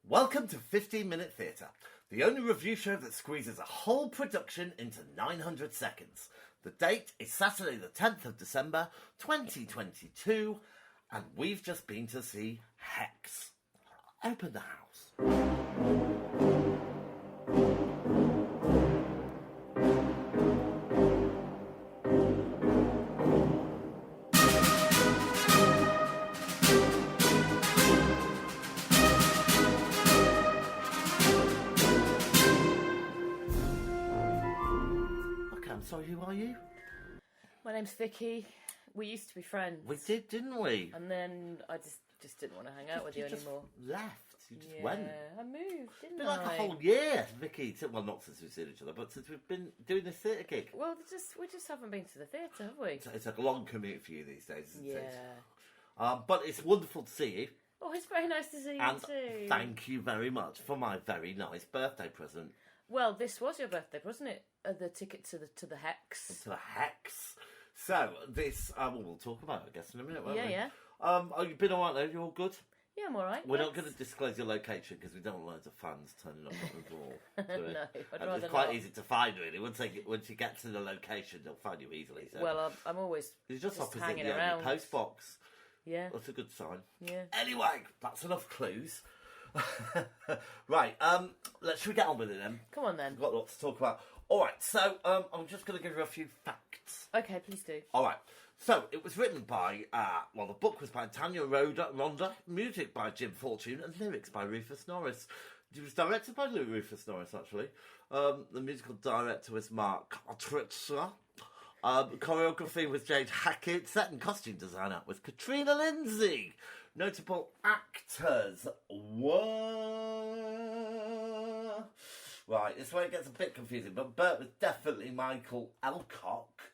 Welcome to 15 Minute Theatre, the only review show that squeezes a whole production into 900 seconds. The date is Saturday the 10th of December 2022, and we've just been to see Hex. Open the house. Sorry, who are you? My name's Vicky. We used to be friends. We did, didn't we? And then I just didn't want to hang out with you anymore. Left. You just went. I moved, didn't Been like a whole year, Vicky. Well, not since we've seen each other, but since we've been doing this theatre gig. Well, we just haven't been to the theatre, have we? It's a long commute for you these days, isn't it? Yeah. But it's wonderful to see you. Oh, it's very nice to see you and too. Thank you very much for my very nice birthday present. Well, this was your birthday, wasn't it? The ticket to the Hex. To the Hex. So this, we'll talk about it, I guess, in a minute, won't we? Yeah. Oh, you've been all right though. You all good? Yeah, I'm all right. We're not going to disclose your location because we don't want loads of fans turning up at the door. No, I'd rather it's quite not. easy to find, really. Once you get to the location, they'll find you easily. So. Well, I'm always you're just opposite hanging the around. post box. Yeah, that's a good sign. Yeah. Anyway, that's enough clues. Right, should we get on with it then? Come on then. We've got lots to talk about. All right, so I'm just going to give you a few facts. Okay, please do. All right, so it was written by, the book was by Tanya Ronda, music by Jim Fortune, and lyrics by Rufus Norris. It was directed by Rufus Norris, actually. The musical director was Mark Tritzer. Choreography was Jade Hackett. Set and costume designer was Katrina Lindsay. Notable actors were... Right, this is where it gets a bit confusing, but Bert was definitely Michael Alcock.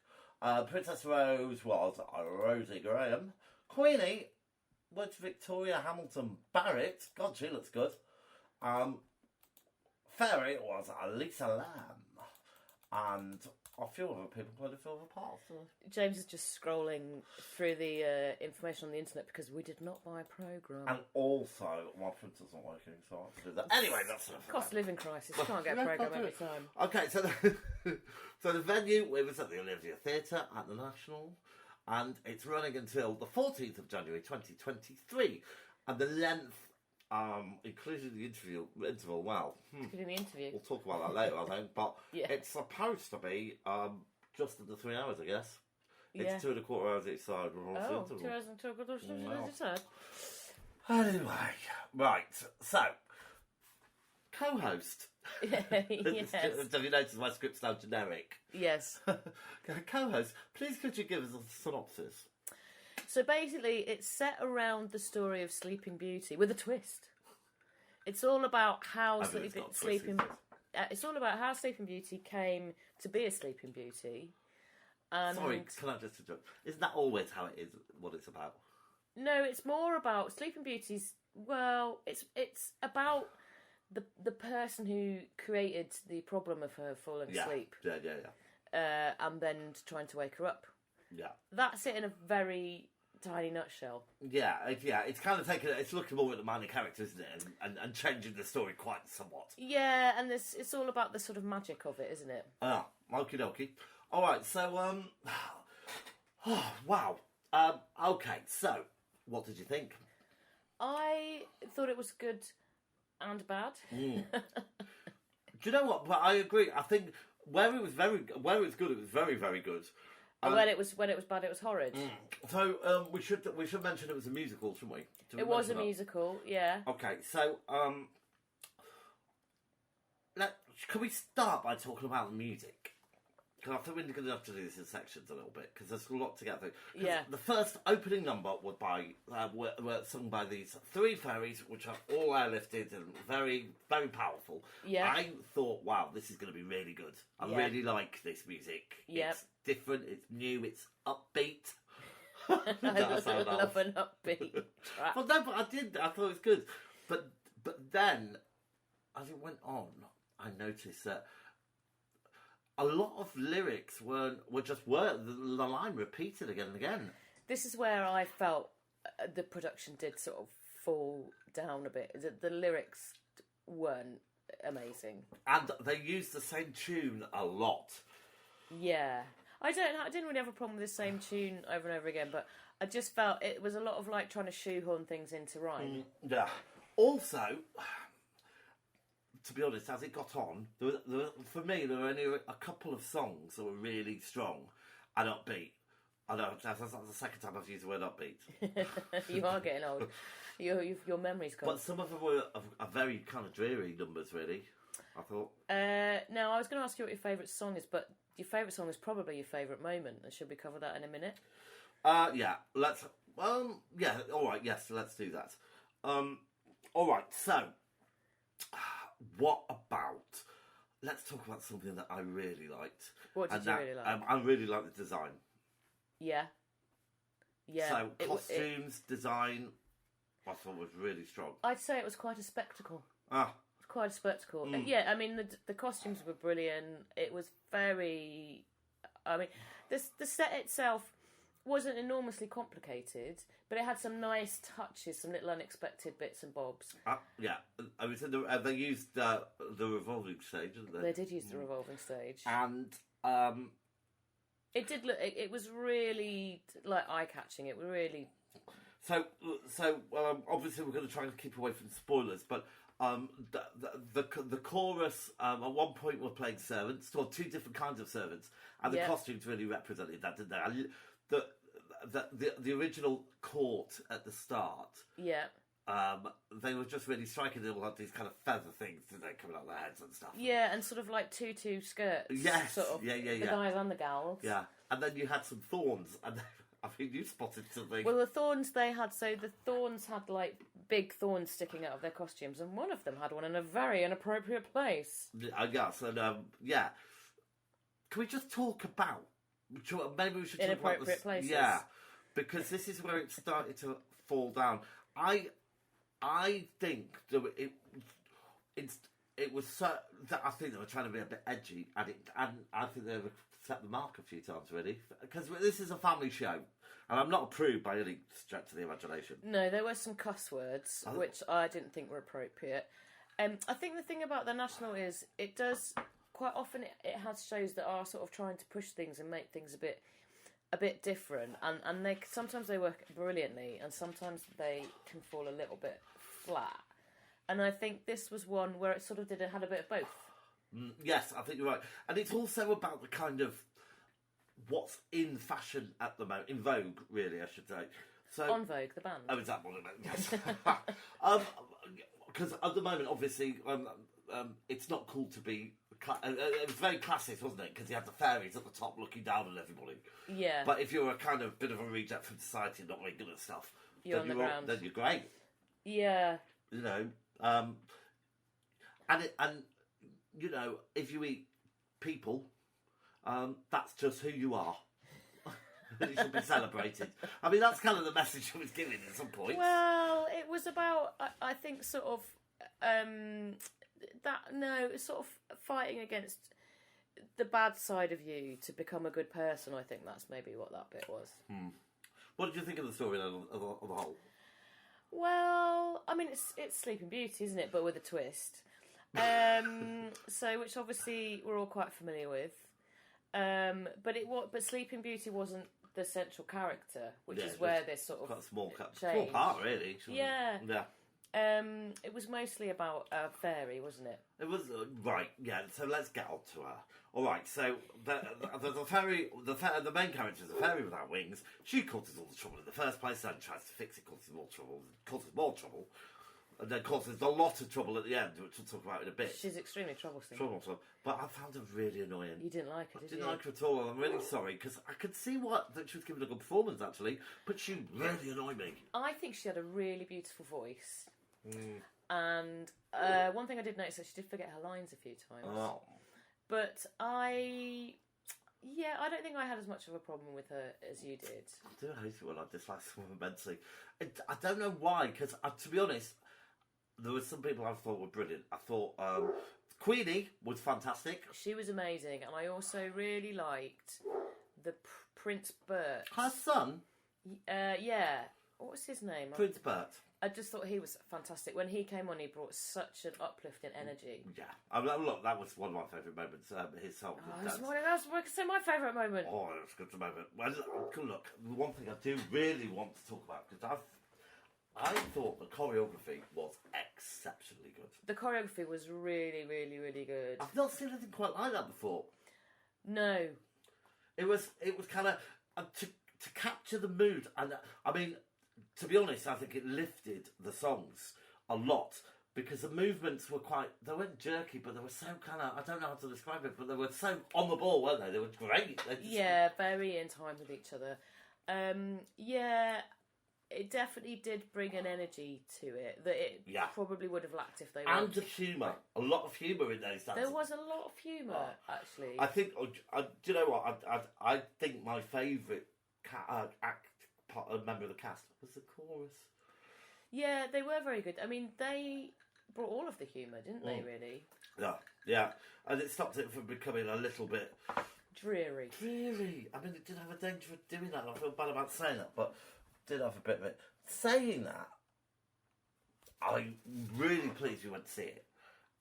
Princess Rose was Rosie Graham. Queenie was Victoria Hamilton Barrett. God, she looks good. Fairy was Lisa Lamb. And a few other people played a few other parts. James is just scrolling through the information on the internet because we did not buy a programme. And also, my printer's not working, so I have to do that. Anyway, that's enough. Cost of living crisis. You can't get a programme every time. Okay, so the venue, it was at the Olivia Theatre at the National, and it's running until the 14th of January 2023. And the length, including the interval, well... Including the interview. We'll talk about that later, I think, but yeah. It's supposed to be just under 3 hours, I guess. It's 2.25 hours each side. Oh, 2 hours and 2.25 hours each side. Anyway, right, so, co-host. Yes. Have you noticed my script's now generic? Yes. Co-host, please could you give us a synopsis? So basically, it's set around the story of Sleeping Beauty with a twist. It's all about how it's all about how Sleeping Beauty came to be a Sleeping Beauty. And sorry, can I just interrupt? Isn't that always how it is? What it's about? No, it's more about Sleeping Beauty's. Well, it's about the person who created the problem of her falling asleep. Yeah. And then trying to wake her up. Yeah. That's it in a very tiny nutshell. Yeah. It's kind of it's looking more at the minor character, isn't it, and changing the story quite somewhat. Yeah, and it's all about the sort of magic of it, isn't it? Ah, okie dokie. All right, so wow. Okay, so what did you think? I thought it was good and bad. Do you know what? But I agree. I think where it was good, it was very, very good. And when it was bad, it was horrid. So we should mention it was a musical, shouldn't we? It was a musical, yeah. Okay, so can we start by talking about the music? Because I think we're going to have to do this in sections a little bit because there's a lot to get through. Yeah. The first opening number was were sung by these three fairies, which are all airlifted and very, very powerful. Yeah. I thought, wow, this is going to be really good. I really like this music. Yep. It's different, it's new, it's upbeat. I love an upbeat track. Well, no, but I thought it was good. But then, as it went on, I noticed that a lot of lyrics were the line repeated again and again. This is where I felt the production did sort of fall down a bit. The lyrics weren't amazing. And they used the same tune a lot. Yeah. I didn't really have a problem with the same tune over and over again, but I just felt it was a lot of like trying to shoehorn things into rhyme. Yeah. Also, to be honest, as it got on, for me, there were only a couple of songs that were really strong and upbeat. I know, that's the second time I've used the word upbeat. You are getting old. Your memory's gone. But some of them were very kind of dreary numbers, really, I thought. Now, I was going to ask you what your favourite song is, but your favourite song is probably your favourite moment. And should we cover that in a minute? Yeah, let's... yeah, all right, yes, let's do that. All right, so... What about... Let's talk about something that I really liked. What did you really like? I really liked the design. Yeah. Yeah. So, costumes, design, I thought was really strong. I'd say it was quite a spectacle. Ah. Quite a spectacle. Yeah, I mean, the costumes were brilliant. It was very... I mean, the set itself wasn't enormously complicated, but it had some nice touches, some little unexpected bits and bobs. Yeah, I mean, they used the revolving stage, didn't they? They did use the revolving stage. And... It did look... It was really, like, eye-catching. It was really... So obviously we're going to try and keep away from spoilers, but the chorus at one point were playing servants, or two different kinds of servants, and the costumes really represented that, didn't they? The original court at the start, they were just really striking. They all had these kind of feather things, didn't they, coming out their heads and stuff. Yeah, and sort of like tutu skirts. Yes, sort of, yeah. The guys and the gals. Yeah, and then you had some thorns, and I think you spotted something. Well, the thorns they had, so the thorns had like big thorns sticking out of their costumes, and one of them had one in a very inappropriate place. Yes, and yeah. Can we just talk about? Maybe we should talk about inappropriate places. Yeah, because this is where it started to fall down. I think that it was so that I think they were trying to be a bit edgy, and I think they set the mark a few times, really, because this is a family show, and I'm not approved by any stretch of the imagination. No, there were some cuss words, which I didn't think were appropriate. I think the thing about the National is it does quite often it has shows that are sort of trying to push things and make things a bit different, and they sometimes they work brilliantly, and sometimes they can fall a little bit flat. And I think this was one where it sort of had a bit of both. Yes, I think you're right. And it's also about the kind of what's in fashion at the moment, in vogue, really, I should say. So, On Vogue, the band. Oh, is that what it meant? Yes. Because at the moment, obviously, it's not cool to be... it was very classic, wasn't it? Because you had the fairies at the top looking down on everybody. Yeah. But if you're a kind of bit of a reject from society and not very good at stuff, then you're great. Yeah. You know, and you know, if you eat people, that's just who you are. It should be celebrated. I mean, that's kind of the message it was giving at some point. Well, it was about, I think, sort of sort of fighting against the bad side of you to become a good person. I think that's maybe what that bit was. What did you think of the story on the whole? Well, I mean, it's Sleeping Beauty, isn't it? But with a twist. So, which obviously we're all quite familiar with. But Sleeping Beauty wasn't the central character, which is where this sort of quite a small part, really. Yeah. Yeah. It was mostly about a fairy, wasn't it? It was right. Yeah. So let's get on to her. All right. So the fairy, the main character is a fairy without wings. She causes all the trouble in the first place, then tries to fix it, causes more trouble, and then causes a lot of trouble at the end, which we'll talk about in a bit. She's extremely troublesome. But I found her really annoying. You didn't like her, did you? I didn't like her at all, and I'm really sorry, because I could see that she was giving a good performance, actually, but she really annoyed me. I think she had a really beautiful voice. And one thing I did notice is she did forget her lines a few times. Oh. But I don't think I had as much of a problem with her as you did. I do hate it when I dislike someone immensely. I don't know why, because to be honest, there were some people I thought were brilliant. I thought Queenie was fantastic. She was amazing, and I also really liked the Prince Bert. Her son? Yeah. What was his name? Prince Bert. I just thought he was fantastic. When he came on, he brought such an uplifting energy. Yeah. I mean, look, that was one of my favourite moments, his song. That's my favourite moment. Oh, that's a good moment. Well, look, the one thing I do really want to talk about, because I thought the choreography was exceptionally good. The choreography was really, really, really good. I've not seen anything quite like that before. No. It was kind of to capture the mood, and I mean, to be honest, I think it lifted the songs a lot because the movements were they weren't jerky, but they were so kind of, I don't know how to describe it, but they were so on the ball, weren't they? They were great. Yeah, very in time with each other. Yeah. It definitely did bring an energy to it that it probably would have lacked if they weren't. And the humour. A lot of humour in those dances. There was a lot of humour, actually. I think, do you know what? I think my favourite member of the cast was the chorus. Yeah, they were very good. I mean, they brought all of the humour, didn't they, really? Yeah. And it stopped it from becoming a little bit... Dreary. I mean, it did have a danger of doing that, and I feel bad about saying that, but... did have a bit of it. Saying that, I'm really pleased we went to see it,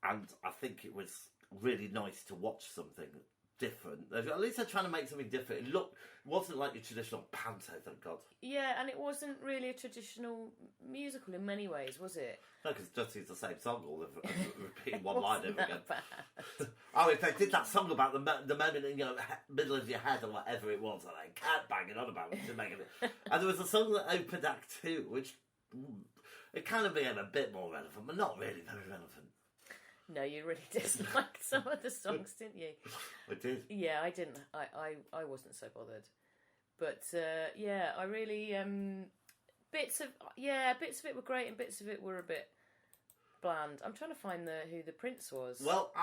and I think it was really nice to watch something different. At least they're trying to make something different. It wasn't like your traditional panto, thank God. Yeah, and it wasn't really a traditional musical in many ways, was it? No, because just used the same song, all repeating one line over again. Oh, if they did that song about the moment in your middle of your head or whatever it was, and I can't bang it on about it to make it. And there was a song that opened Act 2, which it kind of became a bit more relevant, but not really very relevant. No, you really disliked some of the songs, didn't you? I did. Yeah, I didn't. I wasn't so bothered. But yeah, I really bits of it were great and bits of it were a bit bland. I'm trying to find who the prince was. Well,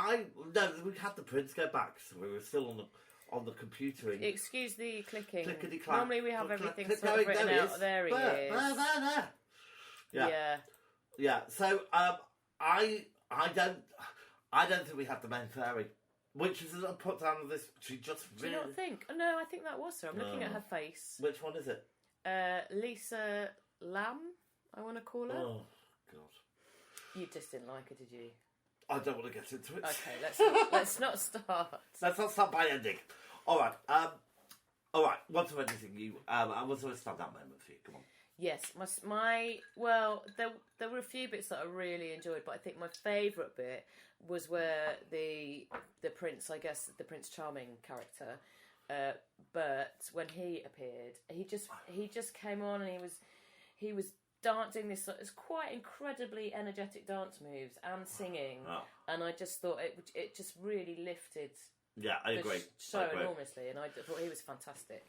we had the prince go back, so we were still on the computer. Excuse the clicking. Clickety-clack. Normally we have everything sort of written out. There he is. There. Yeah. So I don't think we had the main fairy, which is put down on this. She just really... Do you not think? No, I think that was her. I'm looking at her face. Which one is it? Lisa Lamb, I want to call her. Oh, God. You just didn't like her, did you? I don't want to get into it. Okay, let's not start. Let's not start by ending. All right. Was there anything was there a standout moment for you? Come on. Yes, there were a few bits that I really enjoyed, but I think my favourite bit was where the prince, I guess the Prince Charming character, Bert, when he appeared, he just came on and he was dancing this quite incredibly energetic dance moves and singing, and I just thought it just really lifted. Yeah, I agree. Show enormously, and I thought he was fantastic.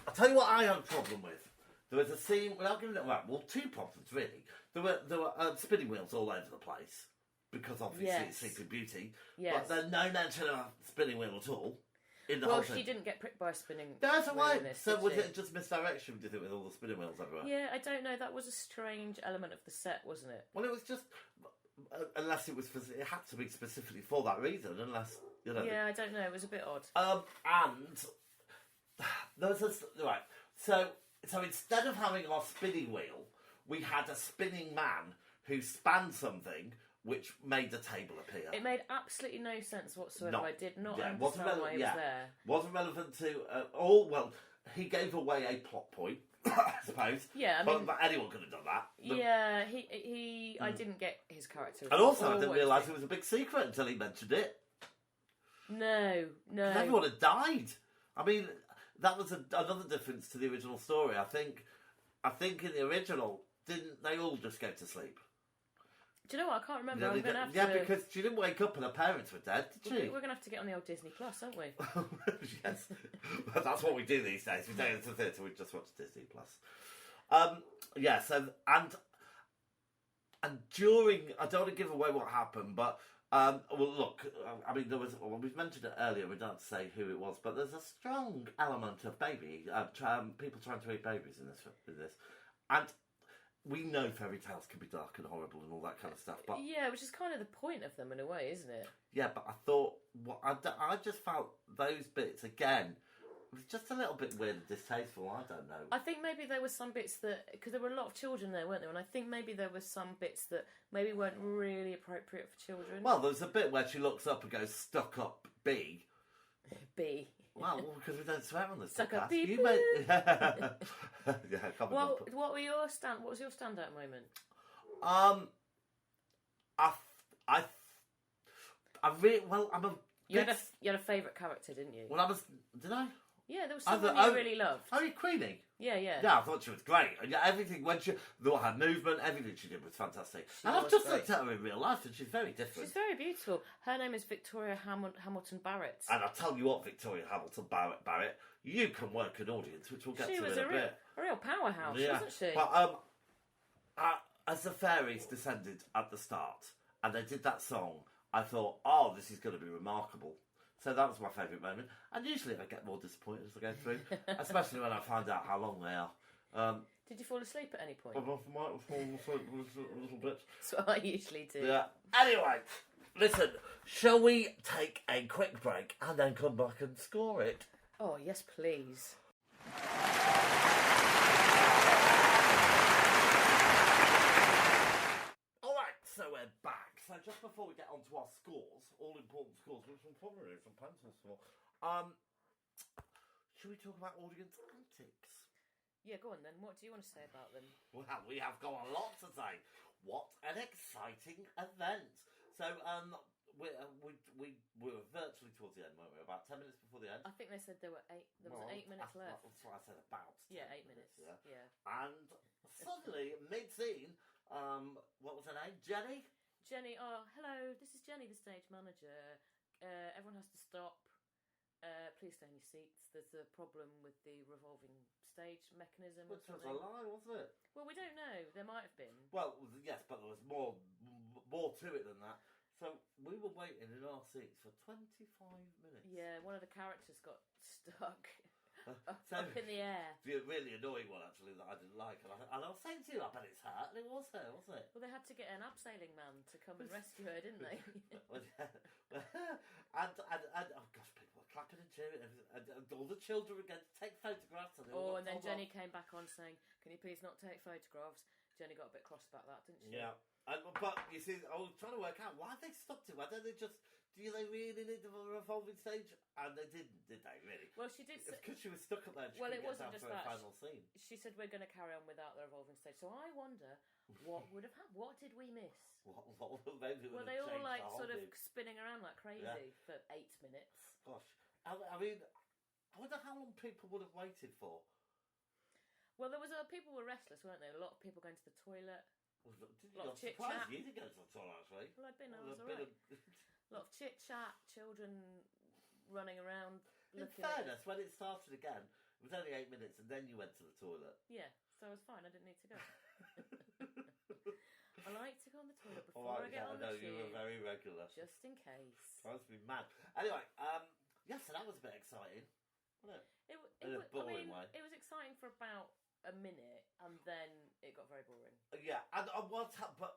I'll tell you what I had a problem with. There was a scene, without giving it away, well, two problems really. There were spinning wheels all over the place, because obviously it's Sleeping Beauty. Yes. But there's no mention of a spinning wheel at all in the whole thing. Well, she didn't get pricked by a spinning wheel. That's right. So was she? It just misdirection, do you think, with all the spinning wheels everywhere? Yeah, I don't know. That was a strange element of the set, wasn't it? Well, it was just... unless it had to be specifically for that reason, unless, you know... Yeah, I don't know. It was a bit odd. And... there was right, So instead of having our spinning wheel, we had a spinning man who spanned something which made the table appear. It made absolutely no sense whatsoever. I did not understand why he was there. Wasn't relevant to he gave away a plot point, I suppose. Yeah, I mean, but anyone could have done that. Yeah, I didn't get his character. And also, I didn't realise it was a big secret until he mentioned it. No. Everyone had died. I mean, that was another difference to the original story. I think in the original, didn't they all just go to sleep? Do you know what? I can't remember. I'm going to have to... because she didn't wake up and her parents were dead, did she? We're going to have to get on the old Disney Plus, aren't we? Yes. That's what we do these days. We don't go to the theatre, we just watch Disney Plus. And during... I don't want to give away what happened, but... well, look, I mean, we've mentioned it earlier, we don't have to say who it was, but there's a strong element of people trying to eat babies in this. And we know fairy tales can be dark and horrible and all that kind of stuff, but... Yeah, which is kind of the point of them in a way, isn't it? Yeah, but I thought, I just felt those bits, again, It was just a little bit weird and distasteful, I don't know. I think maybe there were some bits that... Because there were a lot of children there, weren't there? And I think maybe there were some bits that maybe weren't really appropriate for children. Well, there's a bit where she looks up and goes, stuck up B. B. Well, because we don't swear on this Stuck up podcast. B. You made... yeah, Well, what was your standout moment? I'm a... You had a favourite character, didn't you? Well, did I? Yeah, there was someone you really loved. Oh, Queenie. Yeah. Yeah, I thought she was great. And yeah, everything, her movement, everything she did was fantastic. And I've just looked at her in real life and she's very different. She's very beautiful. Her name is Victoria Hamilton Barrett. And I'll tell you what, Victoria Hamilton Barrett, you can work an audience, which we'll get to in a bit. She was a real powerhouse, wasn't she? But as the fairies descended at the start and they did that song, I thought, oh, this is going to be remarkable. So that was my favourite moment. And usually I get more disappointed as I go through, especially when I find out how long they are. Did you fall asleep at any point? I might have fallen asleep a little bit. That's what I usually do. Yeah. Anyway, listen, shall we take a quick break and then come back and score it? Oh, yes, please. So we're back. So just before we get on to our scores, all important scores, which we'll probably need some pencils for, should we talk about audience antics? Yeah, go on then. What do you want to say about them? Well, we have got a lot to say. What an exciting event! So we were virtually towards the end, weren't we? About 10 minutes before the end. I think they said there was 8 minutes left. That's what I said, about. Yeah, 8 minutes. Yeah. And suddenly, mid-scene, what was her name? Jenny? Jenny, oh, hello, this is Jenny, the stage manager. Everyone has to stop. Please stay in your seats. There's a problem with the revolving stage mechanism. Which was a lie, wasn't it? Well, we don't know. There might have been. Well, yes, but there was more to it than that. So we were waiting in our seats for 25 minutes. Yeah, one of the characters got stuck. Up in the air. The really annoying one, actually, that I didn't like. And I was saying to you, I bet it's her. And it was her, wasn't it? Well, they had to get an abseiling man to come and rescue her, didn't they? and oh gosh, people were clapping and cheering. And all the children were going to take photographs. And then Jenny came back on saying, can you please not take photographs? Jenny got a bit cross about that, didn't she? Yeah. But, you see, I was trying to work out, why they stopped it? Why don't they just... Do they really need the revolving stage? And they didn't, did they, really? Well, she did... It's because she was stuck up there and she it couldn't wasn't get just down that. for a final scene. She said we're going to carry on without the revolving stage. So I wonder what would have happened. What did we miss? Maybe were they all, like, sort of spinning around like crazy for 8 minutes? Gosh. I mean, I wonder how long people would have waited for. Well, there was people were restless, weren't there? A lot of people going to the toilet. A lot of chit-chat. You didn't go to the toilet, actually. Well, I was alright. A lot of chit-chat, children running around. In fairness, when it started again, it was only 8 minutes and then you went to the toilet. Yeah, so I was fine. I didn't need to go. I like to go on the toilet before I get on the tube. You were very regular. Just in case. I must be mad. Anyway, so that was a bit exciting, wasn't it? In a boring way. It was exciting for about a minute, and then it got very boring. Yeah, but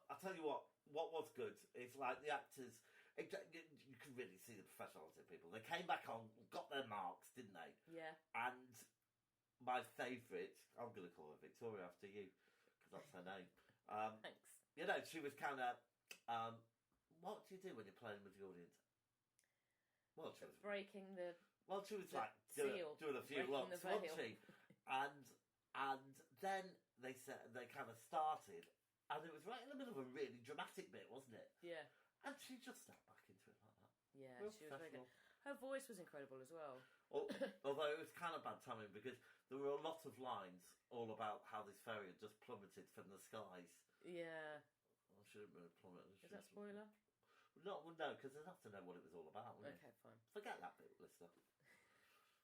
I'll tell you what was good is like the actors, you could really see the professionality of people. They came back on, got their marks, didn't they? Yeah. And my favourite, I'm going to call her Victoria after you, because that's her name. Thanks. You know, she was kind of, what do you do when you're playing with the audience? Well, she was breaking the... Well, she was like doing a few looks, wasn't she? And then they kind of started, and it was right in the middle of a really dramatic bit, wasn't it? Yeah. And she just snapped back into it like that. Yeah, she was very good. Her voice was incredible as well. Although it was kind of bad timing because there were a lot of lines all about how this fairy had just plummeted from the skies. Yeah. Well, she didn't really plummet. Is that spoiler? No, because they'd have to know what it was all about, wouldn't Okay, fine. Forget that bit, listener.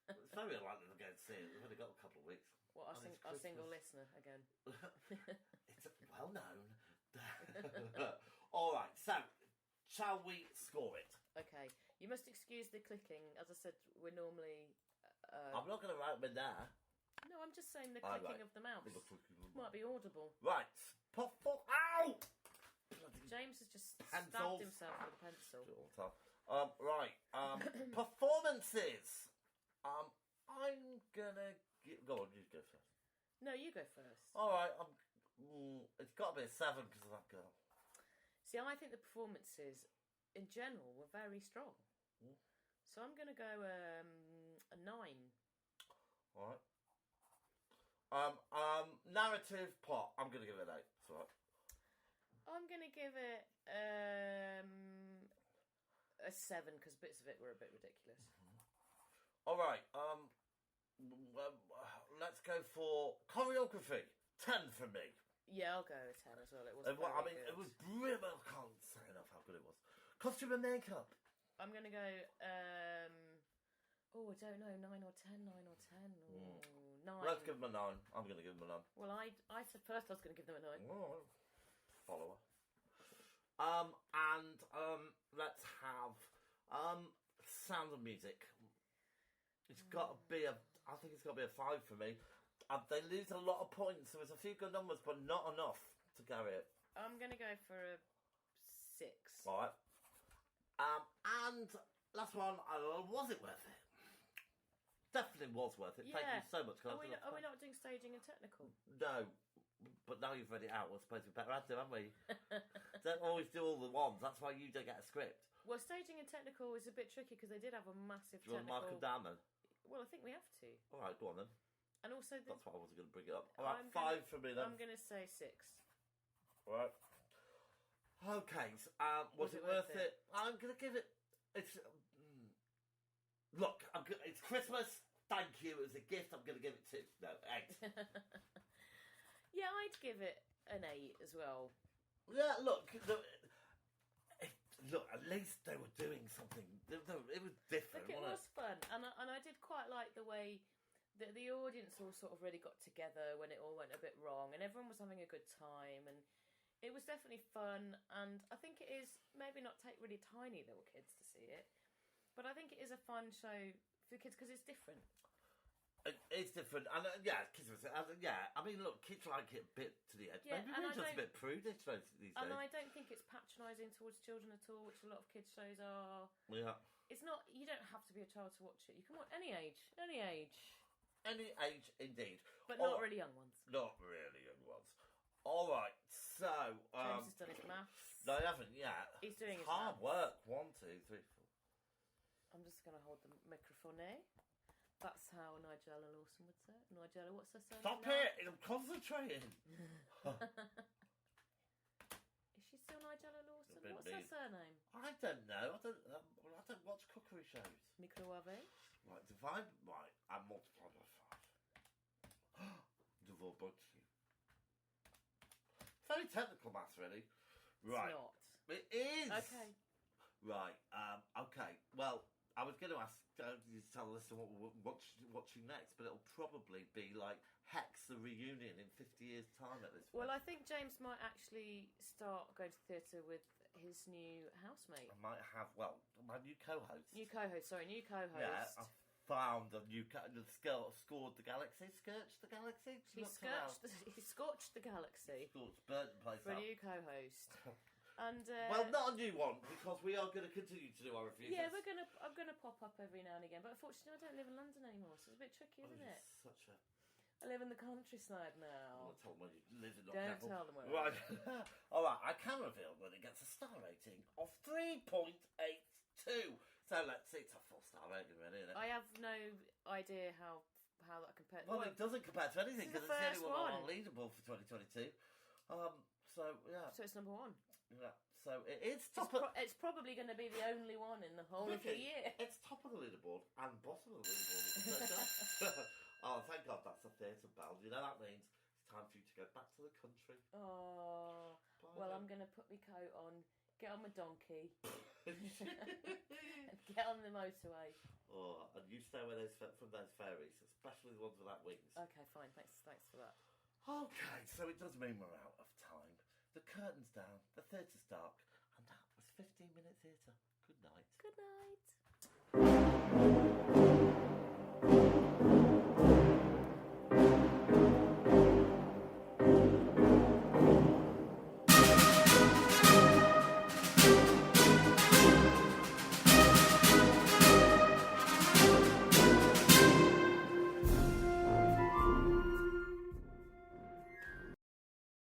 It's very unlikely they're going to see it. We've only got a couple of weeks. What, our single listener again? It's well known. All right, so shall we score it? Okay, you must excuse the clicking. As I said, we're normally. I'm not going to write them there. No, I'm just saying the clicking of the mouse might be audible. Right, ow! James has just stabbed himself with a pencil. Right, performances. I'm gonna go on. You go first. No, you go first. All right. It's got to be a 7 because of that girl. See, I think the performances in general were very strong. So I'm going to go a 9. All right. Narrative plot. I'm going to give it an 8. It's all right. I'm going to give it a 7 because bits of it were a bit ridiculous. All right. Let's go for choreography. 10 for me. Yeah, I'll go with 10 as well. It was. Good. It was brilliant. I can't say enough how good it was. Costume and makeup. I'm going to go. I don't know, 9 or 10. 9 or 10. Or 9. Let's give them a 9. I'm going to give them a 9. Well, I said first I was going to give them a 9. Oh, follower. And let's have Sound of Music. It's got to be I think it's got to be a 5 for me. They lose a lot of points. There was a few good numbers, but not enough to carry it. I'm going to go for a 6. All right. And last one, was it worth it? Definitely was worth it. Yeah. Thank you so much. Are we not doing staging and technical? No, but now you've read it out, we're supposed to be better at it, haven't we? Don't always do all the ones. That's why you don't get a script. Well, staging and technical is a bit tricky because they did have a massive Do you technical... want to mark them down then? Well, I think we have to. All right, go on then. And also... That's why I wasn't going to bring it up. All right, 5 for me then. I'm going to say 6. All right. Okay, so, was it worth it? I'm going to give it... Look, it's Christmas. Thank you. It was a gift. I'm going to give it 2. No, 8. Yeah, I'd give it an 8 as well. Yeah, look, at least they were doing something. It was different, Look, it wasn't was fun. And I did quite like the way that the audience all sort of really got together when it all went a bit wrong. And everyone was having a good time. And it was definitely fun. And I think it is, maybe not take really tiny little kids to see it, but I think it is a fun show for kids because it's different. It's different, and kids. I mean, look, kids like it a bit to the edge. Yeah, maybe we're just a bit prudish these days. And I don't think it's patronising towards children at all, which a lot of kids' shows are. Yeah. It's not. You don't have to be a child to watch it. You can watch any age. Any age. Any age, indeed. But not really young ones. Not really young ones. All right, so James has done his maths. No, I haven't yet. He's doing his hard maths. work. 1, 2, 3, 4. I'm just going to hold the microphone. That's how Nigella Lawson would say it. Nigella, what's her surname? Stop now? it! I'm concentrating. Is she still Nigella Lawson? What's mean. her surname? I don't know. I don't watch cookery shows. Microwave. Right, divide. Right, and multiply by 5. Divide by 2. Very technical maths, really. Right. It's not. It is. Okay. Right. Okay. Well, I was going to ask you to tell the listener what we're watching next, but it'll probably be like Hex the reunion in 50 years' time at this point. Well, I think James might actually start going to theatre with his new housemate. I might have, my new co-host. New co-host. Yeah, I found a new scored the galaxy. Scorched the galaxy? He scorched the galaxy. Scorched, burnt the place for up. a new co-host. And well, not a new one, because we are going to continue to do our reviews. Yeah, I'm gonna pop up every now and again, but unfortunately I don't live in London anymore, so it's a bit tricky, isn't it? Such a... I live in the countryside now. I'm not tell them where you live in. Don't tell them where. Right. All right. I can reveal that it gets a star rating of 3.82. So let's see. It's a 4-star rating, really, isn't it? I have no idea how that compares. Well, it doesn't compare to anything because it's the only one on leaderboard for 2022. So yeah. So it's number 1. Yeah. So it is top. It's probably going to be the only one in the whole of the year. It's top of the leaderboard and bottom of the leaderboard. Oh, thank God that's a theatre bell. You know that means it's time for you to go back to the country. Oh. Bye, well, I'm going to put my coat on, get on my donkey, and get on the motorway. Oh, and you stay away from those ferries, especially the ones without wings. Okay, fine. Thanks for that. Okay, so it does mean we're out of time. The curtain's down, the theatre's dark, and that was 15-minute theatre. Good night. Good night.